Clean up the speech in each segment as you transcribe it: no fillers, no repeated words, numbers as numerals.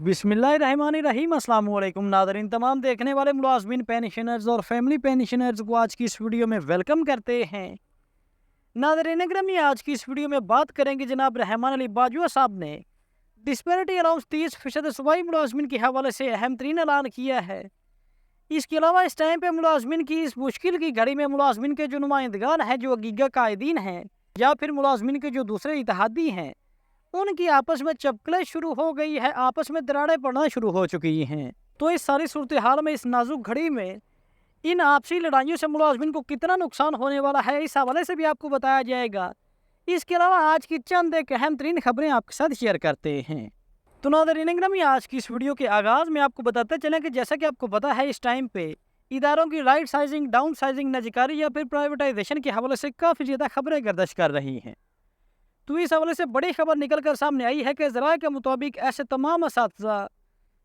बिस्मिल्लाहिर्रहमानिर्रहीम। अस्सलाम वालेकुम नाज़रीन, तमाम देखने वाले मुलाज़मीन, पेंशनर्स और फैमिली पेंशनर्स को आज की इस वीडियो में वेलकम करते हैं। नाज़रीन अकराम, आज की इस वीडियो में बात करेंगे जनाब रहमान अली बाजवा साहब ने डिस्पैरिटी अलाउंस 30% सूबाई मुलाज़मीन के हवाले से अहम तरीन ऐलान किया है। इसके अलावा इस टाइम पे मुलाज़मीन की इस मुश्किल की घड़ी में मुलाज़मीन के जो नुमाइंदगान हैं, जो हकीका कायदीन हैं या फिर मुलाज़मीन के जो दूसरे इत्तेहादी हैं, उनकी आपस में चपकले शुरू हो गई है, आपस में दरारें पड़ना शुरू हो चुकी हैं। तो इस सारी सूरत हाल में, इस नाजुक घड़ी में, इन आपसी लड़ाइयों से मुलाज़मीन को कितना नुकसान होने वाला है, इस हवाले से भी आपको बताया जाएगा। इसके अलावा आज की चंद एक अहम तरीन खबरें आपके साथ शेयर करते हैं। तो नाज़रीन अकराम, आज की इस वीडियो के आगाज़ में आपको बताते चलें कि जैसा कि आपको पता है, इस टाइम पे इदारों की राइट साइजिंग, डाउन साइजिंग, नजकारी या फिर प्राइवेटाइजेशन के हवाले से काफ़ी ज़्यादा खबरें गर्दिश कर रही हैं। तो इस हवाले से बड़ी खबर निकल कर सामने आई है कि ज़राए के मुताबिक ऐसे तमाम असातिज़ा,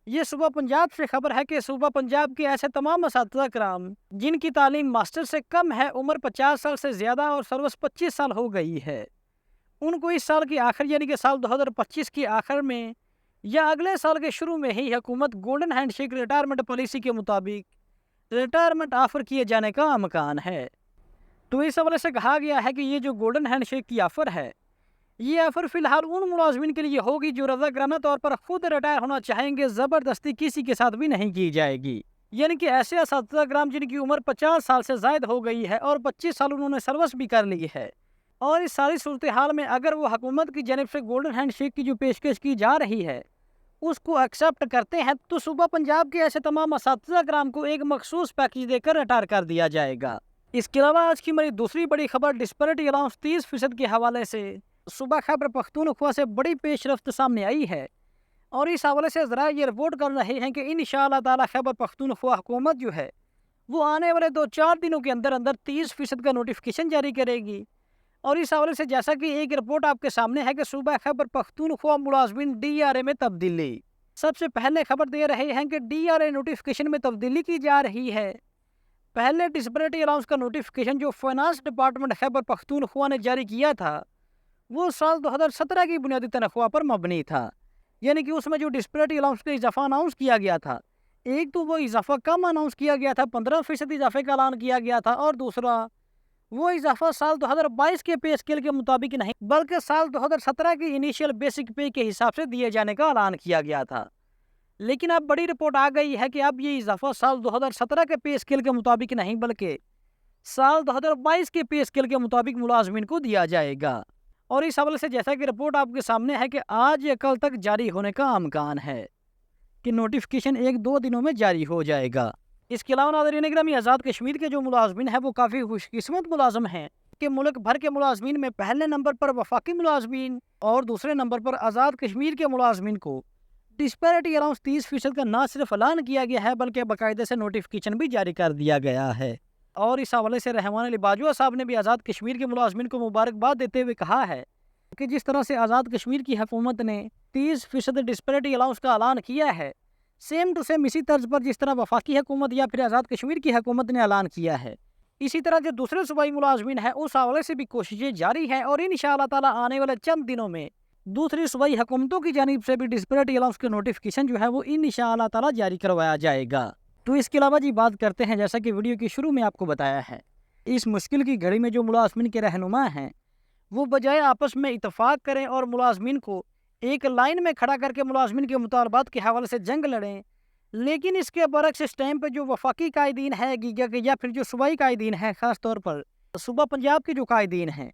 ये सूबा पंजाब से खबर है कि सूबा पंजाब के ऐसे तमाम असातिज़ा कराम जिनकी तालीम मास्टर से कम है, उम्र 50 साल से ज़्यादा और सर्विस 25 साल हो गई है, उनको इस साल की आखिर यानी कि साल 2025 की आखिर में या अगले साल के शुरू में ही हुकूमत गोल्डन हैंडशेक रिटायरमेंट पॉलिसी के मुताबिक रिटायरमेंट ऑफर किए जाने का अमकान है। तो इस हवाले से कहा गया है कि ये जो गोल्डन हैंडशेक की ऑफ़र है, ये ऑफ़र फ़िलहाल उन मुलाज़मीन के लिए होगी जो रज़ाकाराना तौर पर खुद रिटायर होना चाहेंगे, ज़बरदस्ती किसी के साथ भी नहीं की जाएगी। यानी कि ऐसे असातिज़ा कराम जिनकी उम्र 50 साल से ज़ायद हो गई है और 25 साल उन्होंने सर्विस भी कर ली है, और इस सारी सूरत हाल में अगर वो हुकूमत की जानिब से गोल्डन हैंडशेक की जो पेशकश की जा रही है उसको एक्सेप्ट करते हैं, तो सूबा पंजाब के ऐसे तमाम असातिज़ा कराम को एक मखसूस पैकेज देकर रिटायर कर दिया जाएगा। इसके अलावा आज की मेरी दूसरी बड़ी खबर डिस्पैरिटी अलाउंस 30% के हवाले से सूबा खैबर पख्तूनख्वा से बड़ी पेशरफ्त सामने आई है, और इस हवाले से ज़रा ये रिपोर्ट कर रहे हैं कि इंशाअल्लाह ताला खैबर पख्तूनख्वा हुकूमत जो है वो आने वाले 2-4 दिनों के अंदर अंदर 30% का नोटिफिकेशन जारी करेगी। और इस हवाले से जैसा कि एक रिपोर्ट आपके सामने है कि सूबा खैबर पख्तूनख्वा मुलाजमीन DRA में तब्दीली, सबसे पहले खबर दे रहे हैं कि DRA नोटिफिकेशन में तब्दीली की जा रही है। पहले डिस्पैरिटी अलाउंस का नोटिफिकेशन जो फाइनेंस डिपार्टमेंट खैबर पख्तूनख्वा ने जारी किया था वो साल 2017 की बुनियादी तनख्वाह पर मबनी था, यानी कि उसमें जो डिस्पैरिटी अलाउंस का इजाफा अनाउंस किया गया था, एक तो वो इजाफा कम अनाउंस किया गया था, 15% इजाफे का ऐलान किया गया था, और दूसरा वो इजाफा साल 2022 के पे स्केल के मुताबिक नहीं बल्कि साल 2017 की इनिशियल बेसिक पे के हिसाब से दिए जाने का ऐलान किया गया था। लेकिन अब बड़ी रिपोर्ट आ गई है कि अब ये इजाफा साल 2017 के पे स्केल के मुताबिक नहीं बल्कि साल 2022 के पे स्केल के मुताबिक मुलाजमीन को दिया जाएगा। और इस हवाले से जैसा कि रिपोर्ट आपके सामने है कि आज या कल तक जारी होने का अमकान है कि नोटिफिकेशन 1-2 दिनों में जारी हो जाएगा। इसके अलावा नाज़रीन इकराम, आज़ाद कश्मीर के जो मुलाजमीन हैं वो काफ़ी खुशकिस्मत मुलाजम हैं कि मुल्क भर के मुलाजमीन में पहले नंबर पर वफाकी मुलाजमीन और दूसरे नंबर पर आज़ाद कश्मीर के मुलाजमीन को डिस्पैरिटी अलाउंस 30% का ना सिर्फ ऐलान किया गया है बल्कि बाकायदे से नोटिफिकेशन भी जारी कर दिया गया है। और इस हवाले से रहमान अली बाजवा साहब ने भी आज़ाद कश्मीर के मुलाजमीन को मुबारकबाद देते हुए कहा है कि जिस तरह से आज़ाद कश्मीर की हुकूमत ने 30% डिस्पैरिटी अलाउंस का ऐलान किया है, सेम टू सेम इसी तर्ज पर जिस तरह वफाकी हुकूमत या फिर आज़ाद कश्मीर की हुकूमत ने ऐलान किया है, इसी तरह जो दूसरे सूबाई मुलाजमीन हैं उस हवाले से भी कोशिशें जारी हैं, और इंशाअल्लाह ताला आने वाले चंद दिनों में दूसरी सूबाई हुकूमतों की जानिब से भी डिस्पैरिटी अलाउंस के नोटिफिकेशन जो है वो इंशाअल्लाह ताला जारी करवाया जाएगा। तो इसके अलावा जी बात करते हैं, जैसा कि वीडियो के शुरू में आपको बताया है, इस मुश्किल की घड़ी में जो मुलाजमीन के रहनुमा हैं वो बजाय आपस में इतफाक़ करें और मुलाजमीन को एक लाइन में खड़ा करके मुलाजमीन के मुतालबात के हवाले से जंग लड़ें, लेकिन इसके बरक्स इस टाइम पर जो वफाकी कायदीन है गीगा के या फिर जो सूबाई कायदीन है, ख़ास तौर पर सूबा पंजाब के जो कायदीन हैं,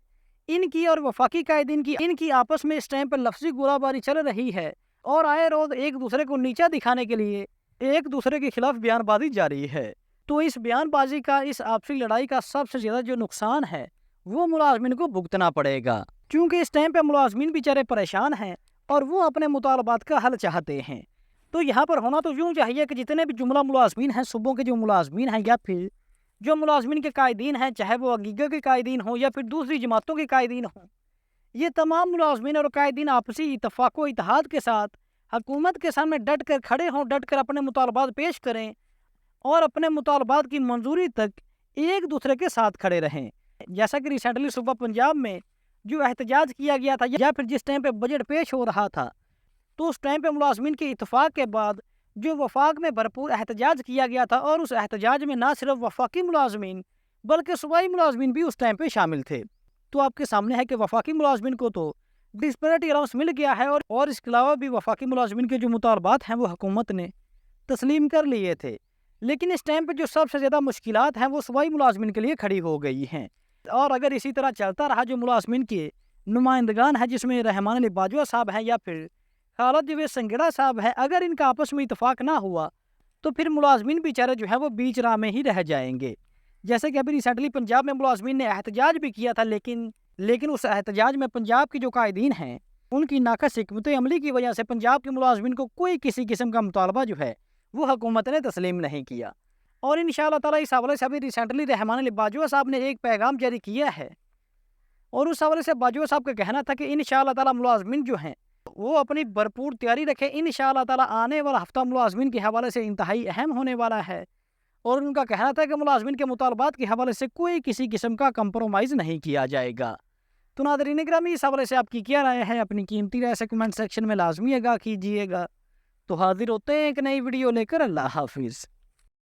इनकी और वफाकी कायदीन की इनकी आपस में इस टाइम पर लफ्ज़ी गोलाबारी चल रही है, और आए रोज़ एक दूसरे को नीचा दिखाने के लिए एक दूसरे के खिलाफ बयानबाजी जारी है। तो इस बयानबाजी का, इस आपसी लड़ाई का सबसे ज़्यादा जो नुकसान है वो मुलाजमीन को भुगतना पड़ेगा, क्योंकि इस टाइम पे मुलाजमीन बेचारे परेशान हैं और वो अपने मुतालबात का हल चाहते हैं। तो यहाँ पर होना तो यूँ चाहिए कि जितने भी जुमला मुलाजमीन हैं, सूबों के जो मुलाजमीन हैं या फिर जो मुलाजमीन के कायदीन हैं, चाहे वो हकीका के कायदीन हों या फिर दूसरी जमातों के कायदीन हों, ये तमाम मुलाजमीन और कायदीन आपसी इतफाक़ व इत्तेहाद के साथ हुकूमत के सामने डट कर खड़े हों, डट कर अपने मुतालबात पेश करें और अपने मुतालबात की मंजूरी तक एक दूसरे के साथ खड़े रहें। जैसा कि रिसेंटली सूबा पंजाब में जो एहतजाज किया गया था या फिर जिस टाइम पे बजट पेश हो रहा था, تو اس ٹائم پہ ملازمین کے اتفاق کے بعد جو وفاق میں بھرپور احتجاج کیا گیا تھا، اور اس احتجاج میں نہ صرف وفاقی ملازمین بلکہ صوبائی ملازمین بھی اس ٹائم پہ شامل تھے۔ تو آپ کے سامنے ہے کہ وفاقی ملازمین کو تو ڈسپیرٹی الاؤنس مل گیا ہے، اور اس کے علاوہ بھی وفاقی ملازمین کے جو مطالبات ہیں وہ حکومت نے تسلیم کر لیے تھے، لیکن اس ٹائم پہ جو سب سے زیادہ مشکلات ہیں وہ صوبائی ملازمین کے لیے کھڑی ہو گئی ہیں۔ اور اگر اسی طرح چلتا رہا، جو ملازمین کے نمائندگان ہیں جس میں رحمان علی باجوہ صاحب ہیں یا پھر خالد جاوید سنگڑا صاحب ہیں، اگر ان کا آپس میں اتفاق نہ ہوا تو پھر ملازمین بیچارے جو ہے وہ بیچ راہ میں ہی رہ جائیں گے۔ جیسے کہ ابھی ریسنٹلی پنجاب میں ملازمین نے احتجاج بھی کیا تھا، لیکن اس احتجاج میں پنجاب کے جو قائدین ہیں ان کی ناقص حکمت عملی کی وجہ سے پنجاب کے ملازمین کو کوئی کسی قسم کا مطالبہ جو ہے وہ حکومت نے تسلیم نہیں کیا۔ اور انشاءاللہ تعالیٰ اس حوالے سے ابھی ریسنٹلی رحمان علی باجوہ صاحب نے ایک پیغام جاری کیا ہے، اور اس حوالے سے باجوہ صاحب کا کہنا تھا کہ انشاءاللہ تعالیٰ ملازمین جو ہیں وہ اپنی بھرپور تیاری رکھے، انشاءاللہ تعالیٰ آنے والا ہفتہ ملازمین کے حوالے سے انتہائی اہم ہونے والا ہے، اور ان کا کہنا تھا کہ ملازمین کے مطالبات کے حوالے سے کوئی کسی قسم کا کمپرومائز نہیں کیا جائے گا۔ تو ناظرین گرامی، اس حوالے سے آپ کی کیا رائے ہے؟ اپنی قیمتی رائے سے کمنٹ سیکشن میں لازمی آگاہ کیجیے گا۔ تو حاضر ہوتے ہیں ایک نئی ویڈیو لے کر۔ اللہ حافظ۔